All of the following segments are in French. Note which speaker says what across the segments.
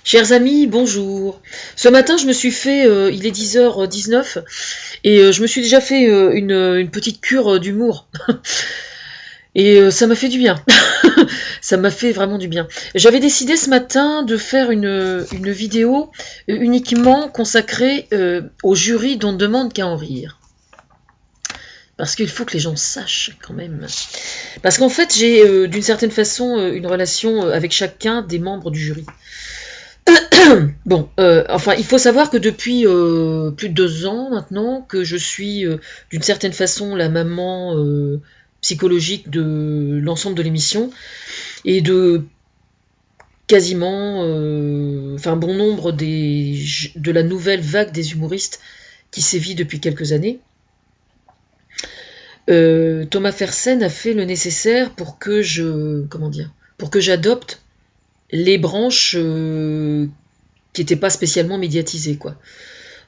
Speaker 1: Chers amis, bonjour. Ce matin, je me suis fait, il est 10h19, et je me suis déjà fait une petite cure d'humour. Et ça m'a fait du bien. Ça m'a fait vraiment du bien. J'avais décidé ce matin de faire une vidéo uniquement consacrée au jury dont on ne demande qu'à en rire. Parce qu'il faut que les gens sachent quand même. Parce qu'en fait, j'ai d'une certaine façon une relation avec chacun des membres du jury. Bon, enfin, il faut savoir que depuis plus de 2 ans maintenant, que je suis d'une certaine façon la maman psychologique de l'ensemble de l'émission et de quasiment, enfin bon nombre de la nouvelle vague des humoristes qui sévit depuis quelques années. Thomas Fersen a fait le nécessaire pour que pour que j'adopte les branches qui n'étaient pas spécialement médiatisées, quoi.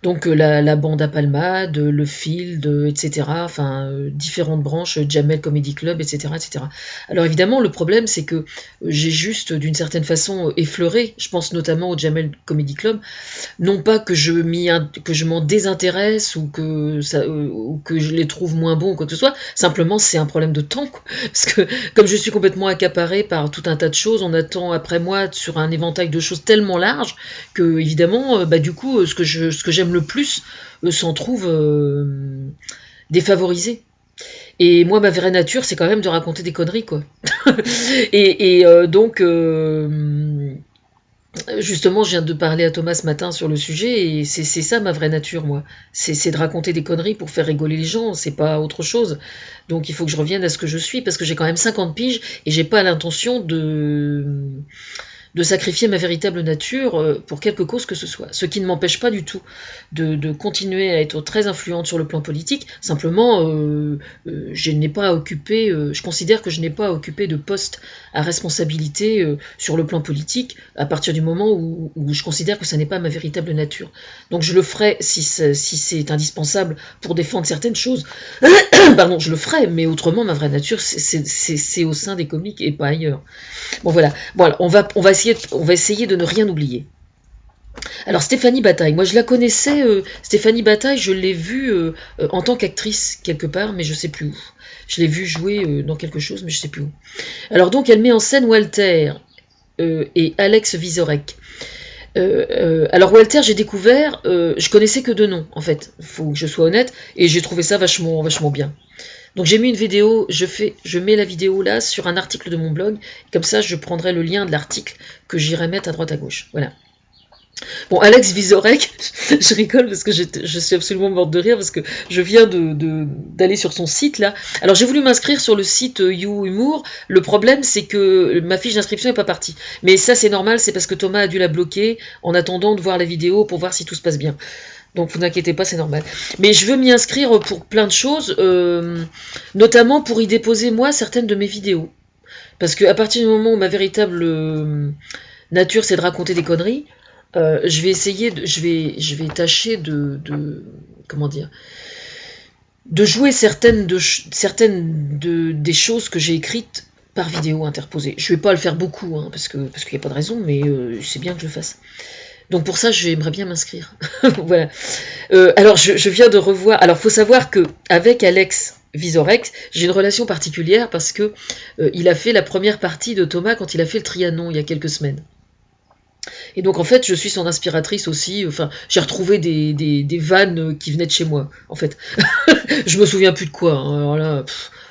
Speaker 1: Donc la bande à Palmade, le Field, etc. Enfin, différentes branches, Jamel Comedy Club, etc., etc. Alors évidemment, le problème, c'est que j'ai juste, d'une certaine façon, effleuré, je pense notamment au Jamel Comedy Club, non pas que je m'en désintéresse ou que je les trouve moins bons ou quoi que ce soit, simplement c'est un problème de temps, quoi. Parce que comme je suis complètement accaparée par tout un tas de choses, on attend après moi sur un éventail de choses tellement large que évidemment, du coup, ce que j'aime le plus s'en trouve défavorisé. Et moi, ma vraie nature, c'est quand même de raconter des conneries, quoi. Donc, justement, je viens de parler à Thomas ce matin sur le sujet, et c'est ça ma vraie nature, moi. C'est de raconter des conneries pour faire rigoler les gens, c'est pas autre chose. Donc il faut que je revienne à ce que je suis, parce que j'ai quand même 50 piges, et j'ai pas l'intention de sacrifier ma véritable nature pour quelque cause que ce soit. Ce qui ne m'empêche pas du tout de continuer à être très influente sur le plan politique. Simplement, je n'ai pas à occuper, je considère que je n'ai pas à occuper de poste à responsabilité sur le plan politique à partir du moment où je considère que ça n'est pas ma véritable nature. Donc je le ferai si c'est indispensable pour défendre certaines choses. Pardon, je le ferai, mais autrement, ma vraie nature, c'est au sein des comiques et pas ailleurs. Bon voilà, on va essayer de ne rien oublier. Alors Stéphanie Bataille, moi je la connaissais, Stéphanie Bataille, je l'ai vue en tant qu'actrice quelque part, mais je sais plus où. Je l'ai vue jouer dans quelque chose, mais je sais plus où. Alors donc elle met en scène Walter et Alex Vizorek. Alors Walter, j'ai découvert, je connaissais que 2 noms en fait, faut que je sois honnête, et j'ai trouvé ça vachement bien. Donc j'ai mis une vidéo, je mets la vidéo là sur un article de mon blog, comme ça je prendrai le lien de l'article que j'irai mettre à droite à gauche. Voilà. Bon, Alex Vizorek, je rigole parce que je suis absolument morte de rire parce que je viens d'aller sur son site là. Alors j'ai voulu m'inscrire sur le site You Humour. Le problème c'est que ma fiche d'inscription n'est pas partie. Mais ça c'est normal, c'est parce que Thomas a dû la bloquer en attendant de voir la vidéo pour voir si tout se passe bien. Donc vous inquiétez pas, c'est normal. Mais je veux m'y inscrire pour plein de choses, notamment pour y déposer moi certaines de mes vidéos. Parce qu'à partir du moment où ma véritable nature c'est de raconter des conneries, je vais essayer, je vais tâcher comment dire, de jouer certaines des choses que j'ai écrites par vidéo interposée. Je vais pas le faire beaucoup, hein, parce qu'il n'y a pas de raison, mais c'est bien que je le fasse. Donc pour ça, j'aimerais bien m'inscrire. Voilà. Alors je viens de revoir. Alors faut savoir que avec Alex Vizorek, j'ai une relation particulière parce que il a fait la première partie de Thomas quand il a fait le Trianon il y a quelques semaines. Et donc en fait, je suis son inspiratrice aussi. Enfin, j'ai retrouvé des vannes qui venaient de chez moi. En fait, je me souviens plus de quoi. Hein. Alors là,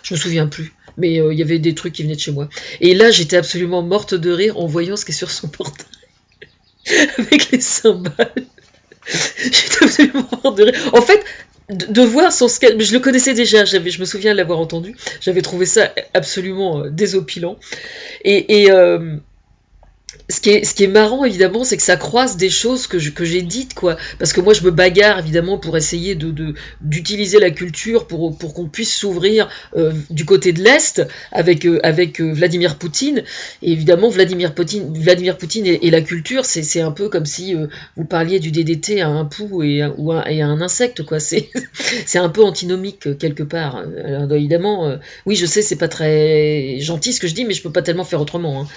Speaker 1: je me souviens plus. Mais il y avait des trucs qui venaient de chez moi. Et là, j'étais absolument morte de rire en voyant ce qui est sur son portail. Avec les cymbales. J'étais absolument morte de rire. En fait, de voir son sketch, je le connaissais déjà, je me souviens de l'avoir entendu, j'avais trouvé ça absolument désopilant. Et ce qui est marrant évidemment, c'est que ça croise des choses que j'ai dites, quoi. Parce que moi je me bagarre évidemment pour essayer d'utiliser la culture pour qu'on puisse s'ouvrir du côté de l'Est avec Vladimir Poutine. Et évidemment Vladimir Poutine et la culture, c'est un peu comme si vous parliez du DDT à un pou et à un insecte, quoi. C'est un peu antinomique quelque part. Alors évidemment, oui je sais, c'est pas très gentil ce que je dis, mais je peux pas tellement faire autrement, hein.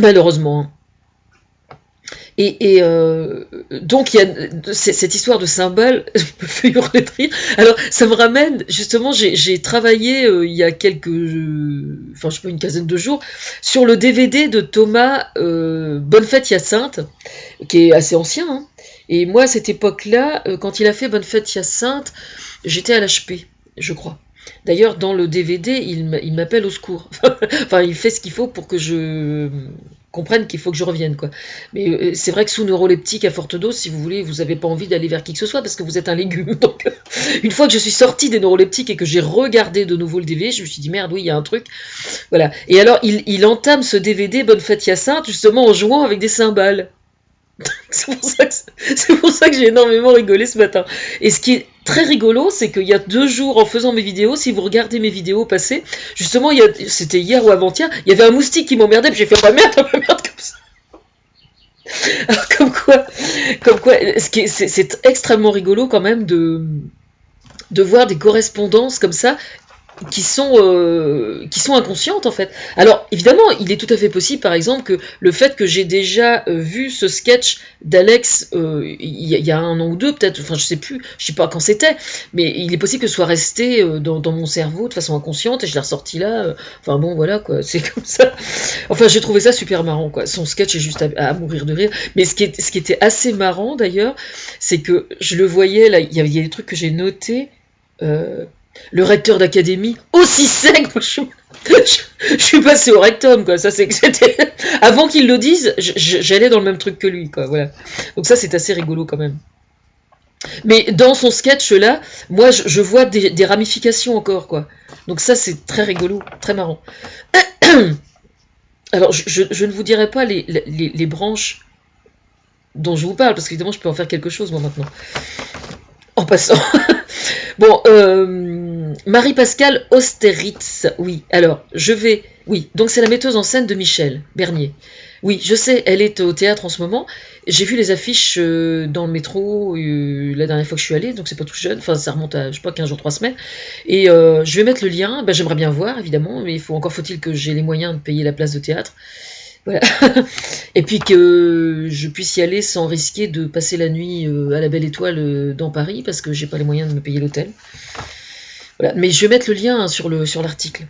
Speaker 1: Malheureusement. Donc il y a cette histoire de cymbales me fait hurler de rire. Alors ça me ramène justement, j'ai travaillé il y a enfin je sais pas, une quinzaine de jours sur le DVD de Thomas Bonne fête Hyacinthe, qui est assez ancien, hein. Et moi à cette époque-là, quand il a fait Bonne fête Hyacinthe, j'étais à l'HP, je crois. D'ailleurs, dans le DVD, il m'appelle au secours. Enfin, il fait ce qu'il faut pour que je comprenne qu'il faut que je revienne, quoi. Mais c'est vrai que sous neuroleptique à forte dose, si vous voulez, vous n'avez pas envie d'aller vers qui que ce soit parce que vous êtes un légume. Donc, une fois que je suis sortie des neuroleptiques et que j'ai regardé de nouveau le DVD, je me suis dit merde, oui, il y a un truc. Voilà. Et alors, il entame ce DVD Bonne fête Hyacinthe justement en jouant avec des cymbales. C'est pour ça que j'ai énormément rigolé ce matin. Et ce qui est très rigolo, c'est qu'il y a 2 jours, en faisant mes vidéos, si vous regardez mes vidéos passées, justement, c'était hier ou avant-hier, il y avait un moustique qui m'emmerdait, puis j'ai fait, oh merde, comme ça. Alors, comme quoi, c'est extrêmement rigolo quand même de voir des correspondances comme ça, qui sont inconscientes en fait. Alors évidemment, il est tout à fait possible, par exemple, que le fait que j'ai déjà vu ce sketch d'Alex il y a 1 an ou 2 peut-être, enfin je sais plus, je sais pas quand c'était, mais il est possible que ce soit resté dans mon cerveau de façon inconsciente et je l'ai ressorti là. Enfin bon voilà quoi, c'est comme ça. Enfin j'ai trouvé ça super marrant quoi. Son sketch est juste à mourir de rire. Mais ce qui était assez marrant d'ailleurs, c'est que je le voyais là, il y a des trucs que j'ai notés. Le recteur d'académie, aussi sec, moi, je suis passé au rectum, quoi. Ça, c'était avant qu'il le dise, j'allais dans le même truc que lui, quoi. Voilà. Donc ça, c'est assez rigolo quand même. Mais dans son sketch là, moi, je vois des ramifications encore, quoi. Donc ça, c'est très rigolo, très marrant. Alors, je ne vous dirai pas les branches dont je vous parle, parce qu'évidemment, je peux en faire quelque chose, moi, maintenant. En passant. Bon, Marie-Pascale Austerlitz, oui, alors, oui, donc c'est la metteuse en scène de Michel Bernier. Oui, je sais, elle est au théâtre en ce moment. J'ai vu les affiches dans le métro la dernière fois que je suis allée, donc c'est pas tout jeune, enfin ça remonte à, je sais pas, 15 jours, 3 semaines. Et je vais mettre le lien, ben, j'aimerais bien voir, évidemment, mais encore faut-il que j'ai les moyens de payer la place de théâtre. Voilà. Et puis que je puisse y aller sans risquer de passer la nuit à la Belle Étoile dans Paris, parce que j'ai pas les moyens de me payer l'hôtel. Voilà. Mais je vais mettre le lien hein, sur l'article.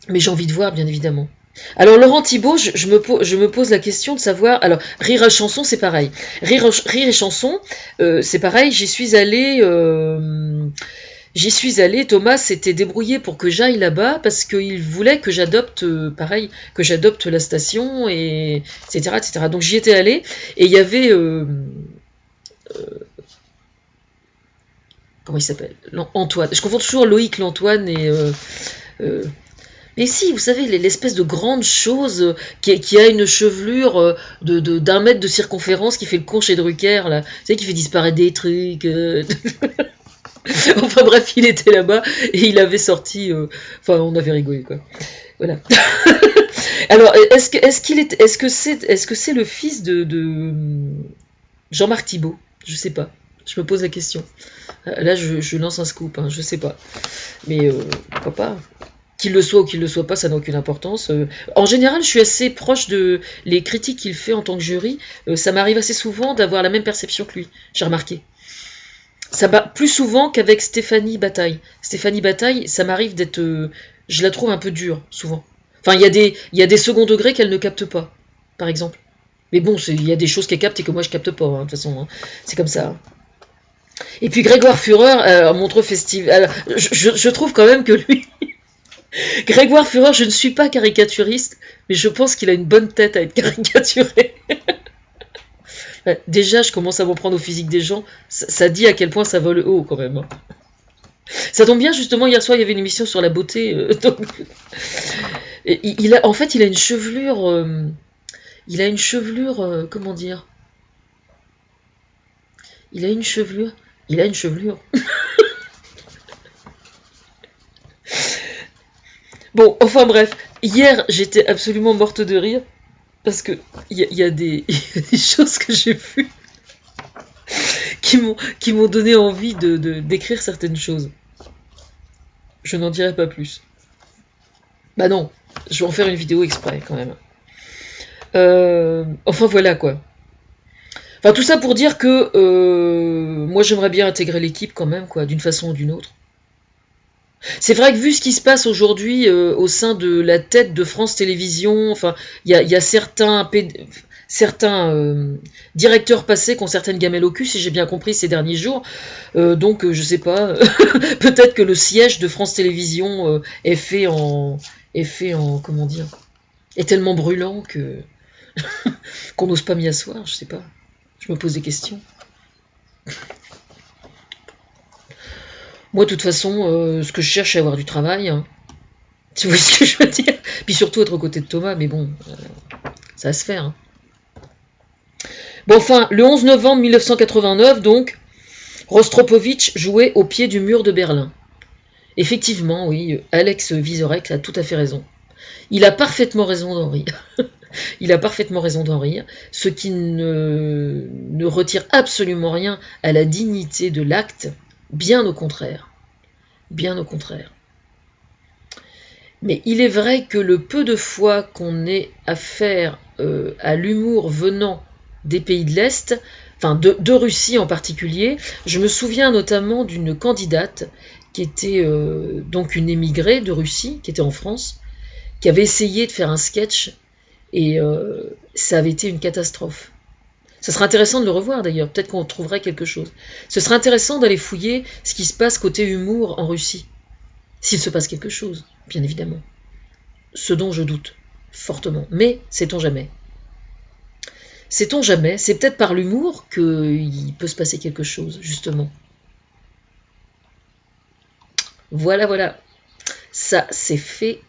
Speaker 1: Mais j'ai envie de voir, bien évidemment. Alors Laurent Thibault, je me pose la question de savoir. Alors Rire et Chanson, c'est pareil. Rire et Chanson, c'est pareil. J'y suis allée. Thomas s'était débrouillé pour que j'aille là-bas parce qu'il voulait que j'adopte, que j'adopte la station, et etc., etc. Donc j'y étais allée et il y avait, comment il s'appelle, Antoine. Je confonds toujours Loïc l'Antoine et mais si, vous savez, l'espèce de grande chose qui a une chevelure d'1 mètre de circonférence qui fait le con chez Drucker, là. Vous savez, qui fait disparaître des trucs. Enfin bref, il était là-bas et il avait sorti. Enfin, on avait rigolé, quoi. Voilà. Alors, est-ce que c'est le fils de Jean-Marc Thibault? Je sais pas. Je me pose la question. Là, je lance un scoop, hein, je sais pas. Mais pourquoi pas? Qu'il le soit ou qu'il le soit pas, ça n'a aucune importance. En général, je suis assez proche de les critiques qu'il fait en tant que jury. Ça m'arrive assez souvent d'avoir la même perception que lui. J'ai remarqué. Ça va plus souvent qu'avec Stéphanie Bataille. Stéphanie Bataille, ça m'arrive d'être... je la trouve un peu dure, souvent. Enfin, il y a des seconds degrés qu'elle ne capte pas, par exemple. Mais bon, il y a des choses qu'elle capte et que moi je capte pas, hein, de toute façon. Hein. C'est comme ça. Et puis Grégoire Fureur, Montreux Festival... je trouve quand même que lui... Grégoire Fureur, je ne suis pas caricaturiste, mais je pense qu'il a une bonne tête à être caricaturé. Déjà, je commence à m'en prendre au physique des gens. Ça dit à quel point ça vole haut, quand même. Ça tombe bien, justement, hier soir, il y avait une émission sur la beauté. En fait, il a une chevelure... comment dire? Il a une chevelure... Bon, enfin bref, hier, j'étais absolument morte de rire. Parce que il y a des choses que j'ai vues qui m'ont donné envie d'écrire certaines choses. Je n'en dirai pas plus. Bah non, je vais en faire une vidéo exprès quand même. Enfin voilà quoi. Enfin, tout ça pour dire que moi, j'aimerais bien intégrer l'équipe quand même, quoi, d'une façon ou d'une autre. C'est vrai que vu ce qui se passe aujourd'hui au sein de la tête de France Télévisions, enfin, il y a certains directeurs passés qui ont certaines gamelles au cul, si j'ai bien compris ces derniers jours. Donc, je sais pas, peut-être que le siège de France Télévisions est fait en, comment dire, est tellement brûlant que qu'on n'ose pas m'y asseoir, je sais pas. Je me pose des questions. Moi, de toute façon, ce que je cherche, c'est avoir du travail, hein. Tu vois ce que je veux dire? Puis surtout être aux côtés de Thomas, mais bon, ça va se faire, hein. Bon, enfin, le 11 novembre 1989, donc, Rostropovitch jouait au pied du mur de Berlin. Effectivement, oui, Alex Vizorek a tout à fait raison. Il a parfaitement raison d'en rire. Il a parfaitement raison d'en rire, ce qui ne retire absolument rien à la dignité de l'acte, bien au contraire. Bien au contraire. Mais il est vrai que le peu de fois qu'on ait affaire à l'humour venant des pays de l'Est, enfin de Russie en particulier, je me souviens notamment d'une candidate qui était donc une émigrée de Russie, qui était en France, qui avait essayé de faire un sketch et ça avait été une catastrophe. Ça serait intéressant de le revoir d'ailleurs, peut-être qu'on trouverait quelque chose. Ce serait intéressant d'aller fouiller ce qui se passe côté humour en Russie, s'il se passe quelque chose, bien évidemment. Ce dont je doute fortement, mais sait-on jamais. Sait-on jamais, c'est peut-être par l'humour qu'il peut se passer quelque chose, justement. Voilà, voilà, ça c'est fait.